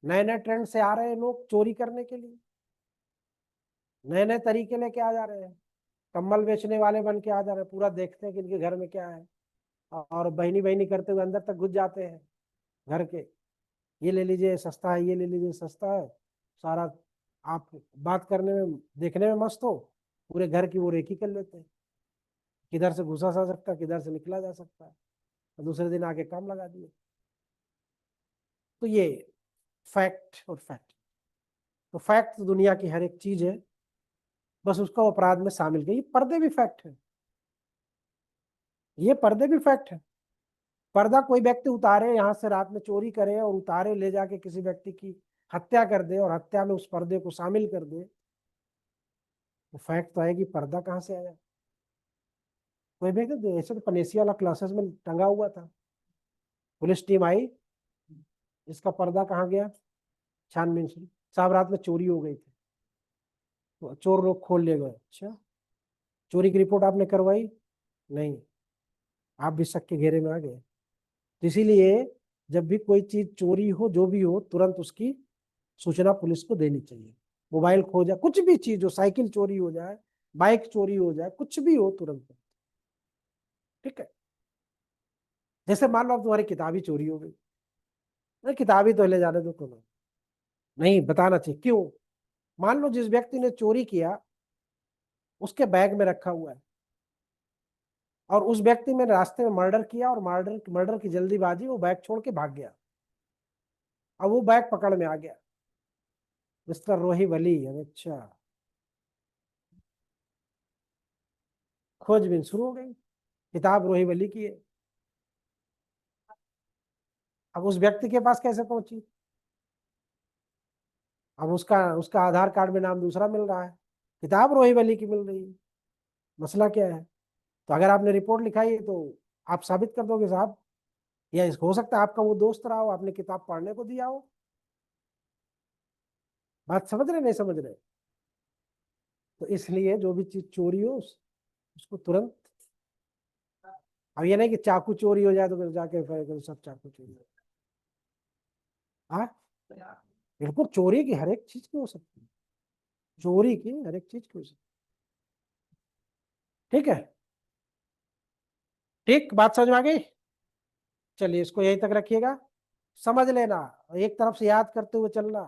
Speaker 1: नए नए ट्रेंड से आ रहे हैं लोग चोरी करने के लिए, नए नए तरीके लेके आ जा रहे हैं, कम्बल बेचने वाले बन के आ जा रहे हैं, पूरा देखते हैं कि इनके घर में क्या है, और बहनी बहनी करते हुए अंदर तक घुस जाते हैं घर के। ये ले लीजिए सस्ता है, ये ले लीजिए सस्ता है, सारा आप बात करने में देखने में मस्त हो, पूरे घर की वो रेकी कर लेते हैं, किधर से घुसा जा सकता है, किधर से निकला जा सकता है, और दूसरे दिन आके काम लगा दिए। तो ये फैक्ट और फैक्ट, तो फैक्ट तो दुनिया की हर एक चीज है, बस उसको अपराध में शामिल किया। ये पर्दे भी फैक्ट है, ये पर्दे भी फैक्ट है। पर्दा कोई व्यक्ति उतारे यहाँ से रात में चोरी करे और उतारे ले जाके किसी व्यक्ति की हत्या कर दे और हत्या में उस पर्दे को शामिल कर दे, तो फैक्ट तो है कि पर्दा कहाँ से आया। कोई व्यक्ति ऐसे तो पनेसिया वाला क्लासेस में टंगा हुआ था, पुलिस टीम आई, इसका पर्दा कहाँ गया, छानबीन शुरू, साहब रात में चोरी हो गई थी, तो चोर लोग खोल ले गए। अच्छा, चोरी की रिपोर्ट आपने करवाई? नहीं, आप भी शक के घेरे में आ गए। तो इसीलिए जब भी कोई चीज चोरी हो, जो भी हो, तुरंत उसकी सूचना पुलिस को देनी चाहिए। मोबाइल खो जाए, कुछ भी चीज हो, साइकिल चोरी हो जाए, बाइक चोरी हो जाए, कुछ भी हो, तुरंत। ठीक है, जैसे मान लो अब तुम्हारी किताब ही चोरी हो गई, नहीं किताब ही तो ले जाने दो तुम्हें, नहीं बताना चाहिए क्यों। मान लो जिस व्यक्ति ने चोरी किया उसके बैग में रखा हुआ है, और उस व्यक्ति ने रास्ते में मर्डर किया, और मर्डर मर्डर की जल्दीबाजी वो बैग छोड़ के भाग गया, अब वो बैग पकड़ में आ गया, मिस्टर रोही वली। अच्छा, खोजबीन शुरू हो गई, किताब रोही वली की है। अब उस व्यक्ति के पास कैसे पहुंची? अब उसका उसका आधार कार्ड में नाम दूसरा मिल रहा है, किताब रोही वली की मिल रही है। मसला क्या है? तो अगर आपने रिपोर्ट लिखाई है तो आप साबित कर दोगे साहब, या हो सकता है आपका वो दोस्त रहा हो, आपने किताब पढ़ने को दिया हो। बात समझ रहे नहीं समझ रहे? तो इसलिए जो भी चीज चोरी हो उसको तुरंत, अब ये नहीं कि चाकू चोरी हो जाए तो फिर जाके सब चाकू चोरी हो। हाँ, बिल्कुल, चोरी की हर एक चीज की हो सकती है, चोरी की हर एक चीज की हो सकती है। ठीक है, ठीक, बात समझ में आ गई? चलिए इसको यहीं तक रखिएगा, समझ लेना, एक तरफ से याद करते हुए चलना।